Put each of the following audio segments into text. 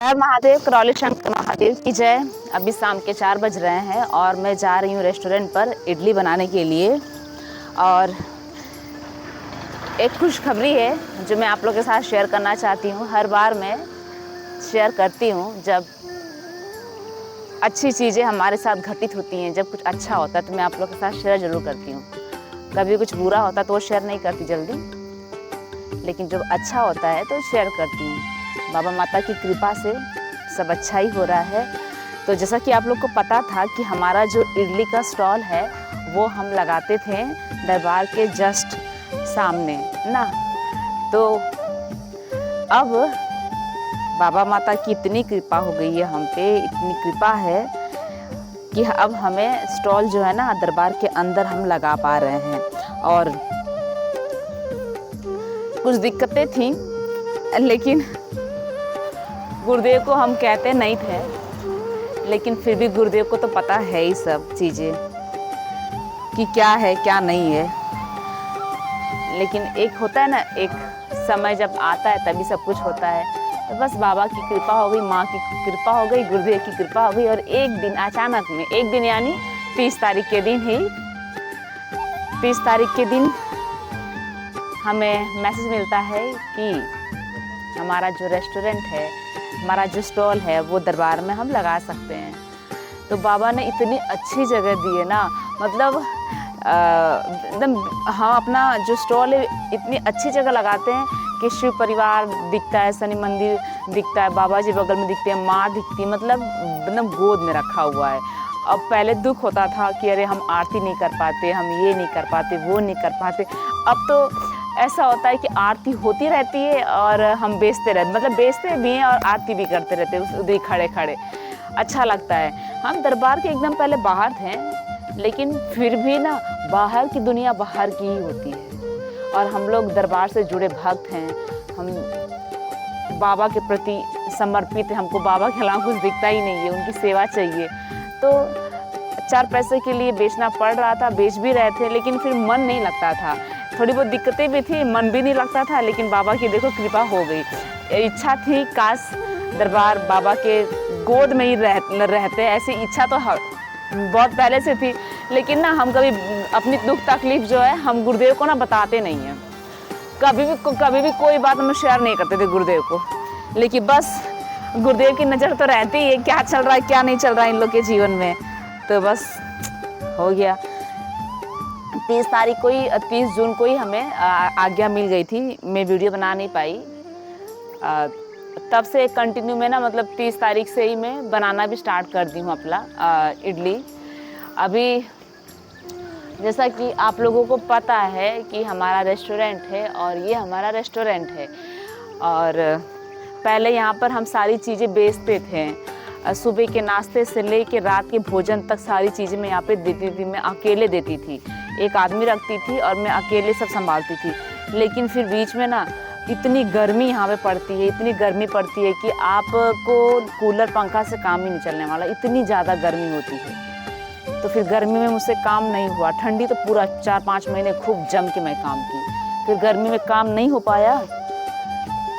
हर महादेव, करौली शंकर महादेव की जय। अभी शाम के 4 बज रहे हैं और मैं जा रही हूँ रेस्टोरेंट पर इडली बनाने के लिए। और एक खुशखबरी है जो मैं आप लोगों के साथ शेयर करना चाहती हूँ। हर बार मैं शेयर करती हूँ जब अच्छी चीज़ें हमारे साथ घटित होती हैं, जब कुछ अच्छा होता है तो मैं आप लोगों के साथ शेयर ज़रूर करती हूँ। कभी कुछ बुरा होता तो वो शेयर नहीं करती जल्दी, लेकिन जब अच्छा होता है तो शेयर करती हूँ। बाबा माता की कृपा से सब अच्छा ही हो रहा है। तो जैसा कि आप लोग को पता था कि हमारा जो इडली का स्टॉल है वो हम लगाते थे दरबार के जस्ट सामने ना। तो अब बाबा माता की इतनी कृपा हो गई है हम पे, इतनी कृपा है कि अब हमें स्टॉल जो है ना दरबार के अंदर हम लगा पा रहे हैं। और कुछ दिक्कतें थी, लेकिन गुरुदेव को हम कहते नहीं थे, लेकिन फिर भी गुरुदेव को तो पता है ही सब चीज़ें कि क्या है क्या नहीं है। लेकिन एक होता है ना, एक समय जब आता है तभी सब कुछ होता है। तो बस बाबा की कृपा हो गई, माँ की कृपा हो गई, गुरुदेव की कृपा हो गई। और एक दिन अचानक में, एक दिन यानी 30 तारीख के दिन ही, 30 तारीख के दिन हमें मैसेज मिलता है कि हमारा जो रेस्टोरेंट है, हमारा जो स्टॉल है वो दरबार में हम लगा सकते हैं। तो बाबा ने इतनी अच्छी जगह दी है ना, मतलब एकदम हाँ, अपना जो स्टॉल है इतनी अच्छी जगह लगाते हैं कि शिव परिवार दिखता है, शनि मंदिर दिखता है, बाबा जी बगल में दिखते हैं, माँ दिखती है, मतलब एकदम गोद में रखा हुआ है। अब पहले दुख होता था कि अरे हम आरती नहीं कर पाते, हम ये नहीं कर पाते, वो नहीं कर पाते। अब तो ऐसा होता है कि आरती होती रहती है और हम बेचते रहते, मतलब बेचते भी हैं और आरती भी करते रहते हैं उधर खड़े खड़े। अच्छा लगता है। हम दरबार के एकदम पहले बाहर थे, लेकिन फिर भी ना बाहर की दुनिया बाहर की ही होती है। और हम लोग दरबार से जुड़े भक्त हैं, हम बाबा के प्रति समर्पित हैं। हमको बाबा के अलावा कुछ दिखता ही नहीं है, उनकी सेवा चाहिए। तो 4 पैसे के लिए बेचना पड़ रहा था, बेच भी रहे थे, लेकिन फिर मन नहीं लगता था। थोड़ी बहुत दिक्कतें भी थी, मन भी नहीं लगता था, लेकिन बाबा की देखो कृपा हो गई। इच्छा थी काश दरबार बाबा के गोद में ही रहते, ऐसी इच्छा तो बहुत पहले से थी। लेकिन ना हम कभी अपनी दुख तकलीफ जो है हम गुरुदेव को ना बताते नहीं हैं। कभी भी कोई बात हम शेयर नहीं करते थे गुरुदेव को, लेकिन बस गुरुदेव की नज़र तो रहती है क्या चल रहा है क्या नहीं चल रहा है इन लोग के जीवन में। तो बस हो गया। 30 जून को ही हमें आज्ञा मिल गई थी। मैं वीडियो बना नहीं पाई, तब से कंटिन्यू में ना, मतलब 30 तारीख से ही मैं बनाना भी स्टार्ट कर दी हूँ अपना इडली। अभी जैसा कि आप लोगों को पता है कि हमारा रेस्टोरेंट है और ये हमारा रेस्टोरेंट है। और पहले यहाँ पर हम सारी चीज़ें बेचते थे, सुबह के नाश्ते से लेके रात के भोजन तक सारी चीज़ें मैं यहाँ पे देती थी। मैं अकेले देती थी, एक आदमी रखती थी और मैं अकेले सब संभालती थी। लेकिन फिर बीच में ना इतनी गर्मी यहाँ पे पड़ती है, इतनी गर्मी पड़ती है कि आपको कूलर पंखा से काम ही नहीं चलने वाला, इतनी ज़्यादा गर्मी होती है। तो फिर गर्मी में मुझसे काम नहीं हुआ। ठंडी तो पूरा 4-5 महीने खूब जम के मैं काम की, फिर गर्मी में काम नहीं हो पाया।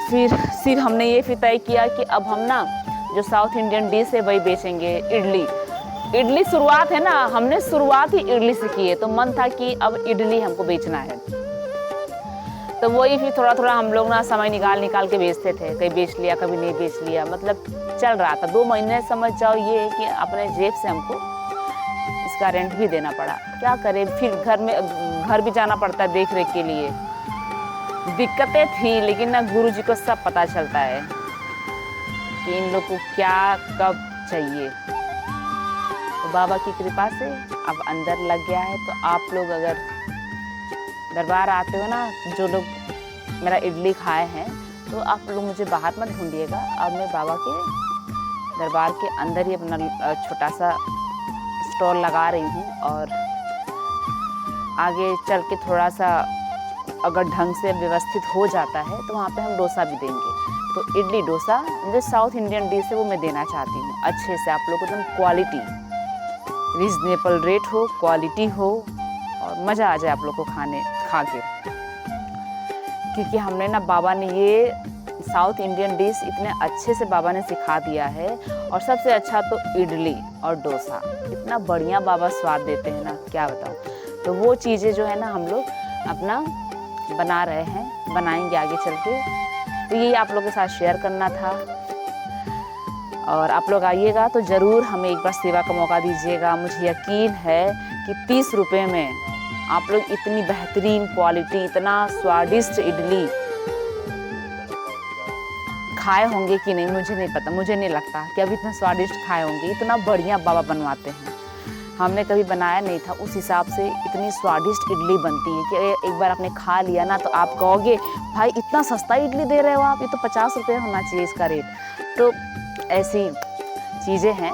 फिर हमने ये फिर तय किया कि अब हम ना जो साउथ इंडियन डिश है वही बेचेंगे, इडली शुरुआत है ना, हमने शुरुआत ही इडली से की है। तो मन था कि अब इडली हमको बेचना है। तो वही फिर थोड़ा थोड़ा हम लोग ना समय निकाल के बेचते थे, कहीं बेच लिया कभी नहीं बेच लिया, मतलब चल रहा था। 2 महीने समझ जाओ ये है कि अपने जेब से हमको इसका रेंट भी देना पड़ा। क्या करें, फिर घर भी जाना पड़ता है देख रेख के लिए। दिक्कतें थी, लेकिन ना गुरुजी को सब पता चलता है कि इन लोग को क्या कब चाहिए। तो बाबा की कृपा से अब अंदर लग गया है। तो आप लोग अगर दरबार आते हो ना, जो लोग मेरा इडली खाए हैं, तो आप लोग मुझे बाहर मत ढूंढिएगा। अब मैं बाबा के दरबार के अंदर ही अपना छोटा सा स्टॉल लगा रही हूँ। और आगे चल के थोड़ा सा अगर ढंग से व्यवस्थित हो जाता है तो वहाँ पे हम डोसा भी देंगे। तो इडली डोसा जो साउथ इंडियन डिश है वो मैं देना चाहती हूँ अच्छे से आप लोगों को, एकदम क्वालिटी, रीजनेबल रेट हो, क्वालिटी हो और मज़ा आ जाए आप लोग को खा के। क्योंकि हमने ना बाबा ने ये साउथ इंडियन डिश इतने अच्छे से बाबा ने सिखा दिया है। और सबसे अच्छा तो इडली और डोसा, इतना बढ़िया बाबा स्वाद देते हैं ना, क्या बताऊँ। तो वो चीज़ें जो है ना हम लोग अपना बना रहे हैं, बनाएंगे आगे चल के। तो यही आप लोगों के साथ शेयर करना था। और आप लोग आइएगा तो ज़रूर हमें एक बार सेवा का मौका दीजिएगा। मुझे यकीन है कि 30 रुपये में आप लोग इतनी बेहतरीन क्वालिटी, इतना स्वादिष्ट इडली खाए होंगे कि नहीं, मुझे नहीं पता। मुझे नहीं लगता कि अभी इतना स्वादिष्ट खाए होंगे। इतना बढ़िया बाबा बनवाते हैं, हमने कभी बनाया नहीं था। उस हिसाब से इतनी स्वादिष्ट इडली बनती है कि एक बार आपने खा लिया ना तो आप कहोगे भाई इतना सस्ता इडली दे रहे हो आप, ये तो 50 रुपये होना चाहिए इसका रेट। तो ऐसी चीज़ें हैं।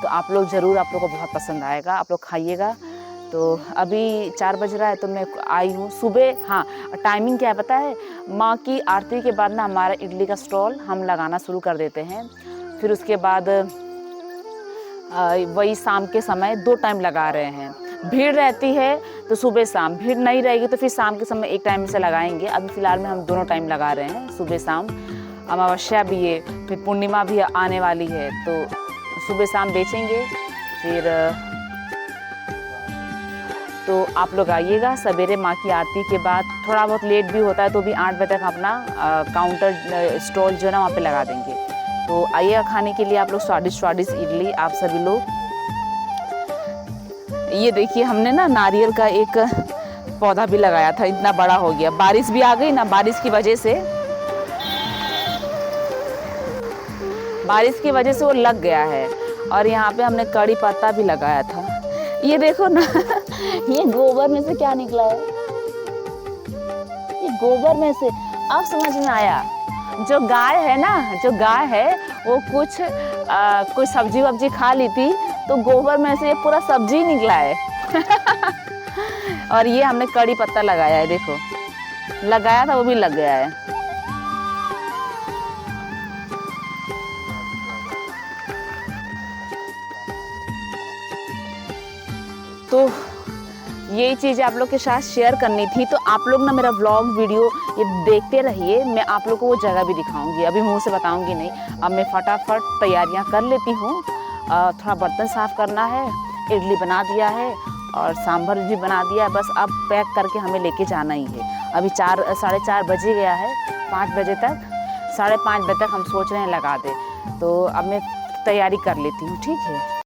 तो आप लोग ज़रूर, आप लोग को बहुत पसंद आएगा, आप लोग खाइएगा। तो अभी 4 बज रहा है तो मैं आई हूँ सुबह। हाँ, टाइमिंग क्या है पता है, माँ की आरती के बाद ना हमारा इडली का स्टॉल हम लगाना शुरू कर देते हैं। फिर उसके बाद वही शाम के समय 2 टाइम लगा रहे हैं। भीड़ रहती है तो सुबह शाम, भीड़ नहीं रहेगी तो फिर शाम के समय एक टाइम से लगाएंगे। अभी फ़िलहाल में हम दोनों टाइम लगा रहे हैं, सुबह शाम। अमावस्या भी है, फिर पूर्णिमा भी आने वाली है, तो सुबह शाम बेचेंगे। फिर तो आप लोग आइएगा सवेरे माँ की आरती के बाद। थोड़ा बहुत लेट भी होता है तो भी 8 बजे तक अपना काउंटर स्टॉल जो है ना वहाँ पे लगा देंगे। तो आइएगा खाने के लिए आप लोग स्वादिष्ट स्वादिष्ट इडली, आप सभी लोग। ये देखिए हमने ना नारियल का एक पौधा भी लगाया था, इतना बड़ा हो गया। बारिश भी आ गई ना, बारिश की वजह से वो लग गया है। और यहाँ पे हमने कड़ी पत्ता भी लगाया था। ये देखो ना ये गोबर में से क्या निकला है, ये गोबर में से। अब समझ में आया, जो गाय है ना, जो गाय है वो कुछ सब्जी वब्जी खा ली थी तो गोबर में से ये पूरा सब्जी निकला है और ये हमने कड़ी पत्ता लगाया है, देखो लगाया था वो भी लग गया है। तो यही चीज़ आप लोग के साथ शेयर करनी थी। तो आप लोग ना मेरा व्लॉग वीडियो ये देखते रहिए, मैं आप लोग को वो जगह भी दिखाऊंगी। अभी मुंह से बताऊंगी नहीं, अब मैं फटाफट तैयारियां कर लेती हूँ। थोड़ा बर्तन साफ़ करना है, इडली बना दिया है और सांभर भी बना दिया है। बस अब पैक करके हमें लेके जाना ही है। अभी 4 साढ़े 4 बजे गया है, 5 बजे तक, 5:30 बजे तक हम सोच रहे हैं लगा दे। तो अब मैं तैयारी कर लेती हूँ, ठीक है।